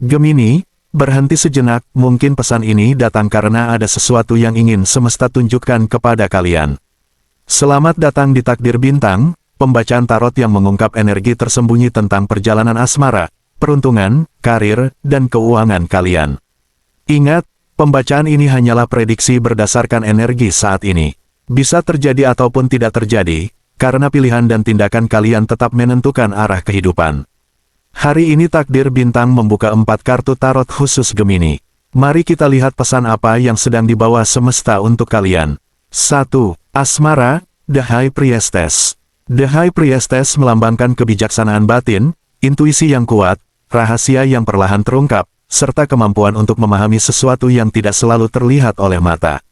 Gemini, berhenti sejenak, mungkin pesan ini datang karena ada sesuatu yang ingin semesta tunjukkan kepada kalian. Selamat datang di Takdir Bintang, pembacaan tarot yang mengungkap energi tersembunyi tentang perjalanan asmara, peruntungan, karir, dan keuangan kalian. Ingat, pembacaan ini hanyalah prediksi berdasarkan energi saat ini. Bisa terjadi ataupun tidak terjadi, karena pilihan dan tindakan kalian tetap menentukan arah kehidupan. Hari ini Takdir Bintang membuka 4 kartu tarot khusus Gemini. Mari kita lihat pesan apa yang sedang dibawa semesta untuk kalian. 1. Asmara, The High Priestess. The High Priestess melambangkan kebijaksanaan batin, intuisi yang kuat, rahasia yang perlahan terungkap, serta kemampuan untuk memahami sesuatu yang tidak selalu terlihat oleh mata.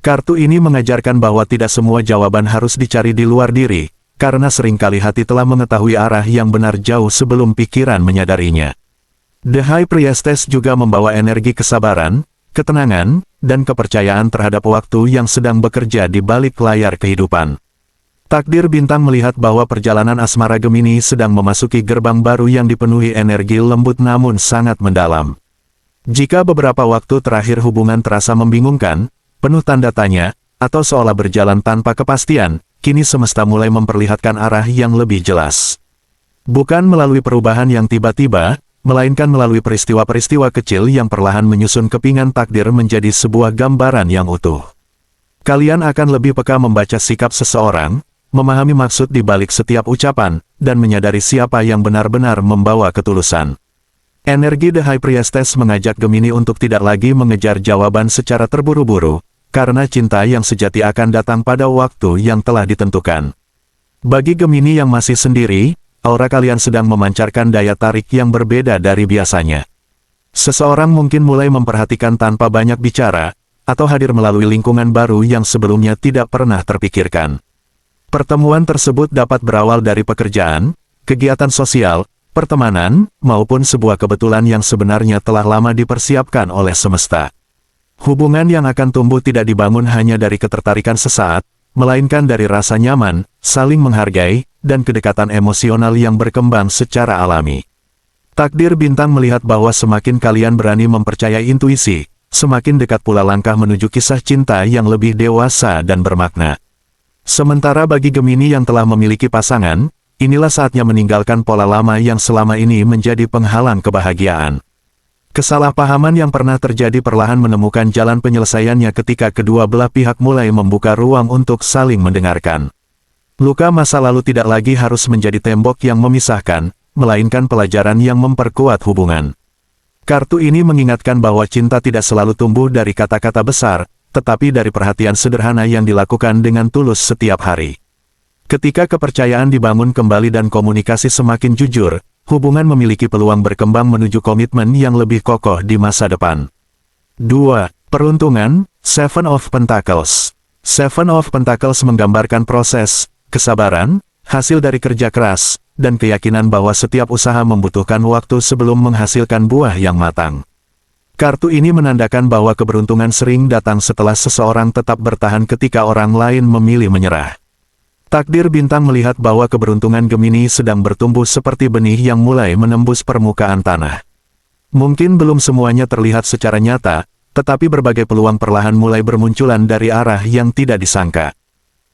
Kartu ini mengajarkan bahwa tidak semua jawaban harus dicari di luar diri, karena seringkali hati telah mengetahui arah yang benar jauh sebelum pikiran menyadarinya. The High Priestess juga membawa energi kesabaran, ketenangan, dan kepercayaan terhadap waktu yang sedang bekerja di balik layar kehidupan. Takdir Bintang melihat bahwa perjalanan asmara Gemini sedang memasuki gerbang baru yang dipenuhi energi lembut namun sangat mendalam. Jika beberapa waktu terakhir hubungan terasa membingungkan, penuh tanda tanya, atau seolah berjalan tanpa kepastian, kini semesta mulai memperlihatkan arah yang lebih jelas. Bukan melalui perubahan yang tiba-tiba, melainkan melalui peristiwa-peristiwa kecil yang perlahan menyusun kepingan takdir menjadi sebuah gambaran yang utuh. Kalian akan lebih peka membaca sikap seseorang, memahami maksud di balik setiap ucapan, dan menyadari siapa yang benar-benar membawa ketulusan. Energi The High Priestess mengajak Gemini untuk tidak lagi mengejar jawaban secara terburu-buru, karena cinta yang sejati akan datang pada waktu yang telah ditentukan. Bagi Gemini yang masih sendiri, aura kalian sedang memancarkan daya tarik yang berbeda dari biasanya. Seseorang mungkin mulai memperhatikan tanpa banyak bicara, atau hadir melalui lingkungan baru yang sebelumnya tidak pernah terpikirkan. Pertemuan tersebut dapat berawal dari pekerjaan, kegiatan sosial, pertemanan, maupun sebuah kebetulan yang sebenarnya telah lama dipersiapkan oleh semesta. Hubungan yang akan tumbuh tidak dibangun hanya dari ketertarikan sesaat, melainkan dari rasa nyaman, saling menghargai, dan kedekatan emosional yang berkembang secara alami. Takdir Bintang melihat bahwa semakin kalian berani mempercayai intuisi, semakin dekat pula langkah menuju kisah cinta yang lebih dewasa dan bermakna. Sementara bagi Gemini yang telah memiliki pasangan, inilah saatnya meninggalkan pola lama yang selama ini menjadi penghalang kebahagiaan. Kesalahpahaman yang pernah terjadi perlahan menemukan jalan penyelesaiannya ketika kedua belah pihak mulai membuka ruang untuk saling mendengarkan. Luka masa lalu tidak lagi harus menjadi tembok yang memisahkan, melainkan pelajaran yang memperkuat hubungan. Kartu ini mengingatkan bahwa cinta tidak selalu tumbuh dari kata-kata besar, tetapi dari perhatian sederhana yang dilakukan dengan tulus setiap hari. Ketika kepercayaan dibangun kembali dan komunikasi semakin jujur, hubungan memiliki peluang berkembang menuju komitmen yang lebih kokoh di masa depan. 2. Peruntungan, Seven of Pentacles. Seven of Pentacles menggambarkan proses, kesabaran, hasil dari kerja keras, dan keyakinan bahwa setiap usaha membutuhkan waktu sebelum menghasilkan buah yang matang. Kartu ini menandakan bahwa keberuntungan sering datang setelah seseorang tetap bertahan ketika orang lain memilih menyerah. Takdir Bintang melihat bahwa keberuntungan Gemini sedang bertumbuh seperti benih yang mulai menembus permukaan tanah. Mungkin belum semuanya terlihat secara nyata, tetapi berbagai peluang perlahan mulai bermunculan dari arah yang tidak disangka.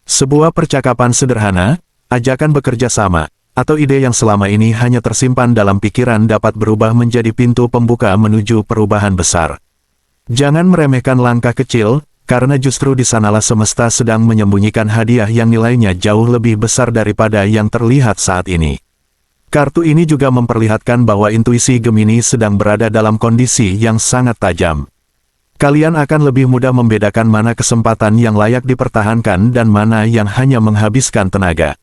Sebuah percakapan sederhana, ajakan bekerja sama, atau ide yang selama ini hanya tersimpan dalam pikiran dapat berubah menjadi pintu pembuka menuju perubahan besar. Jangan meremehkan langkah kecil, karena justru di sanalah semesta sedang menyembunyikan hadiah yang nilainya jauh lebih besar daripada yang terlihat saat ini. Kartu ini juga memperlihatkan bahwa intuisi Gemini sedang berada dalam kondisi yang sangat tajam. Kalian akan lebih mudah membedakan mana kesempatan yang layak dipertahankan dan mana yang hanya menghabiskan tenaga.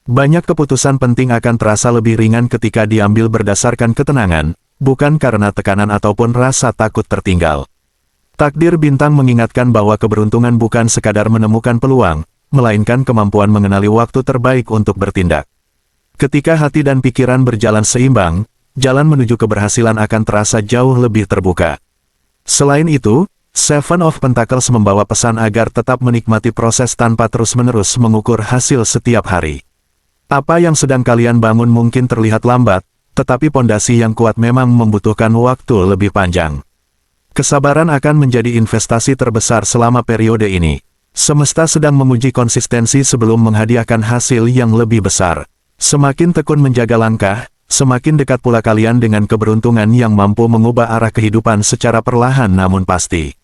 Banyak keputusan penting akan terasa lebih ringan ketika diambil berdasarkan ketenangan, bukan karena tekanan ataupun rasa takut tertinggal. Takdir Bintang mengingatkan bahwa keberuntungan bukan sekadar menemukan peluang, melainkan kemampuan mengenali waktu terbaik untuk bertindak. Ketika hati dan pikiran berjalan seimbang, jalan menuju keberhasilan akan terasa jauh lebih terbuka. Selain itu, Seven of Pentacles membawa pesan agar tetap menikmati proses tanpa terus-menerus mengukur hasil setiap hari. Apa yang sedang kalian bangun mungkin terlihat lambat, tetapi pondasi yang kuat memang membutuhkan waktu lebih panjang. Kesabaran akan menjadi investasi terbesar selama periode ini. Semesta sedang menguji konsistensi sebelum menghadiahkan hasil yang lebih besar. Semakin tekun menjaga langkah, semakin dekat pula kalian dengan keberuntungan yang mampu mengubah arah kehidupan secara perlahan namun pasti.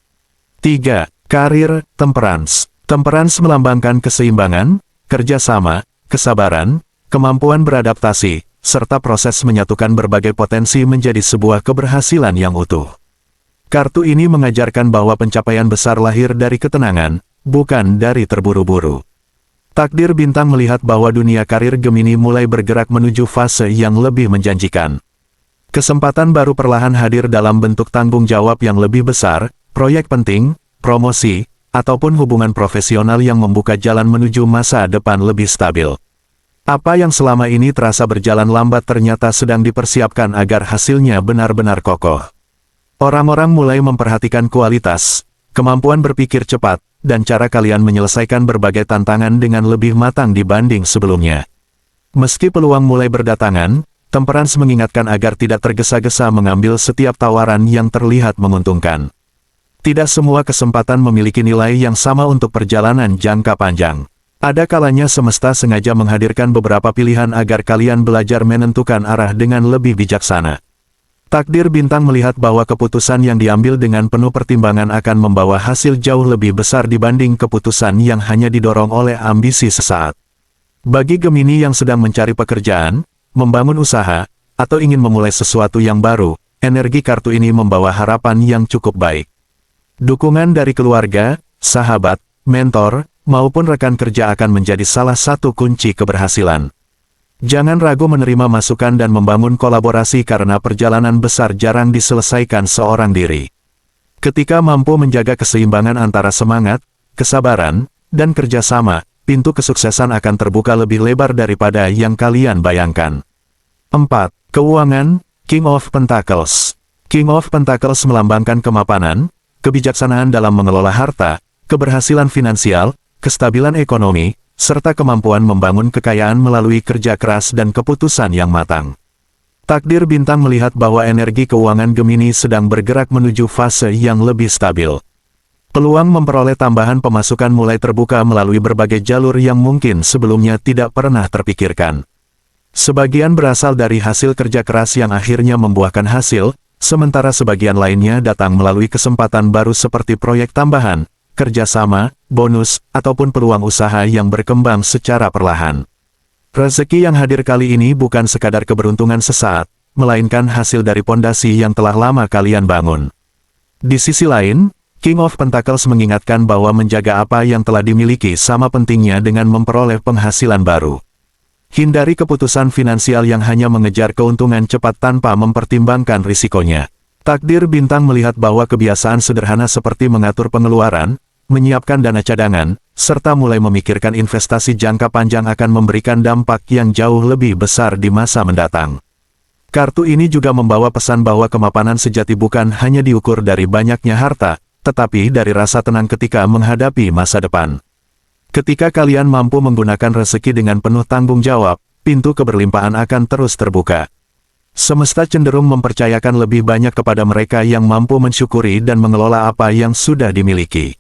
3. Karir, Temperance. Temperance melambangkan keseimbangan, kerjasama, kesabaran, kemampuan beradaptasi, serta proses menyatukan berbagai potensi menjadi sebuah keberhasilan yang utuh. Kartu ini mengajarkan bahwa pencapaian besar lahir dari ketenangan, bukan dari terburu-buru. Takdir bintang melihat bahwa dunia karir Gemini mulai bergerak menuju fase yang lebih menjanjikan. Kesempatan baru perlahan hadir dalam bentuk tanggung jawab yang lebih besar, proyek penting, promosi, ataupun hubungan profesional yang membuka jalan menuju masa depan lebih stabil. Apa yang selama ini terasa berjalan lambat ternyata sedang dipersiapkan agar hasilnya benar-benar kokoh. Orang-orang mulai memperhatikan kualitas, kemampuan berpikir cepat, dan cara kalian menyelesaikan berbagai tantangan dengan lebih matang dibanding sebelumnya. Meski peluang mulai berdatangan, Temperance mengingatkan agar tidak tergesa-gesa mengambil setiap tawaran yang terlihat menguntungkan. Tidak semua kesempatan memiliki nilai yang sama untuk perjalanan jangka panjang. Ada kalanya semesta sengaja menghadirkan beberapa pilihan agar kalian belajar menentukan arah dengan lebih bijaksana. Takdir bintang melihat bahwa keputusan yang diambil dengan penuh pertimbangan akan membawa hasil jauh lebih besar dibanding keputusan yang hanya didorong oleh ambisi sesaat. Bagi Gemini yang sedang mencari pekerjaan, membangun usaha, atau ingin memulai sesuatu yang baru, energi kartu ini membawa harapan yang cukup baik. Dukungan dari keluarga, sahabat, mentor, maupun rekan kerja akan menjadi salah satu kunci keberhasilan. Jangan ragu menerima masukan dan membangun kolaborasi karena perjalanan besar jarang diselesaikan seorang diri. Ketika mampu menjaga keseimbangan antara semangat, kesabaran, dan kerjasama, pintu kesuksesan akan terbuka lebih lebar daripada yang kalian bayangkan. 4. Keuangan, King of Pentacles. King of Pentacles melambangkan kemapanan, kebijaksanaan dalam mengelola harta, keberhasilan finansial, kestabilan ekonomi, serta kemampuan membangun kekayaan melalui kerja keras dan keputusan yang matang. Takdir bintang melihat bahwa energi keuangan Gemini sedang bergerak menuju fase yang lebih stabil. Peluang memperoleh tambahan pemasukan mulai terbuka melalui berbagai jalur yang mungkin sebelumnya tidak pernah terpikirkan. Sebagian berasal dari hasil kerja keras yang akhirnya membuahkan hasil, sementara sebagian lainnya datang melalui kesempatan baru seperti proyek tambahan, kerjasama, bonus, ataupun peluang usaha yang berkembang secara perlahan. Rezeki yang hadir kali ini bukan sekadar keberuntungan sesaat, melainkan hasil dari pondasi yang telah lama kalian bangun. Di sisi lain, King of Pentacles mengingatkan bahwa menjaga apa yang telah dimiliki sama pentingnya dengan memperoleh penghasilan baru. Hindari keputusan finansial yang hanya mengejar keuntungan cepat tanpa mempertimbangkan risikonya. Takdir bintang melihat bahwa kebiasaan sederhana seperti mengatur pengeluaran, menyiapkan dana cadangan, serta mulai memikirkan investasi jangka panjang akan memberikan dampak yang jauh lebih besar di masa mendatang. Kartu ini juga membawa pesan bahwa kemapanan sejati bukan hanya diukur dari banyaknya harta, tetapi dari rasa tenang ketika menghadapi masa depan. Ketika kalian mampu menggunakan rezeki dengan penuh tanggung jawab, pintu keberlimpahan akan terus terbuka. Semesta cenderung mempercayakan lebih banyak kepada mereka yang mampu mensyukuri dan mengelola apa yang sudah dimiliki.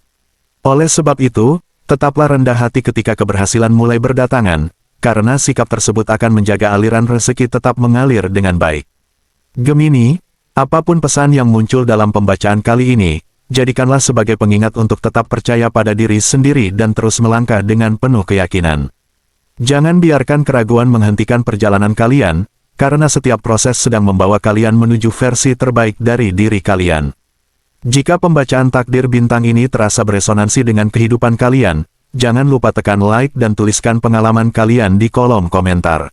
Oleh sebab itu, tetaplah rendah hati ketika keberhasilan mulai berdatangan, karena sikap tersebut akan menjaga aliran rezeki tetap mengalir dengan baik. Gemini, apapun pesan yang muncul dalam pembacaan kali ini, jadikanlah sebagai pengingat untuk tetap percaya pada diri sendiri dan terus melangkah dengan penuh keyakinan. Jangan biarkan keraguan menghentikan perjalanan kalian, karena setiap proses sedang membawa kalian menuju versi terbaik dari diri kalian. Jika pembacaan takdir bintang ini terasa beresonansi dengan kehidupan kalian, jangan lupa tekan like dan tuliskan pengalaman kalian di kolom komentar.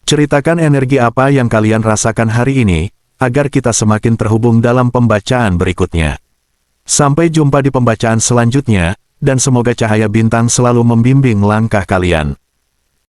Ceritakan energi apa yang kalian rasakan hari ini, agar kita semakin terhubung dalam pembacaan berikutnya. Sampai jumpa di pembacaan selanjutnya, dan semoga cahaya bintang selalu membimbing langkah kalian.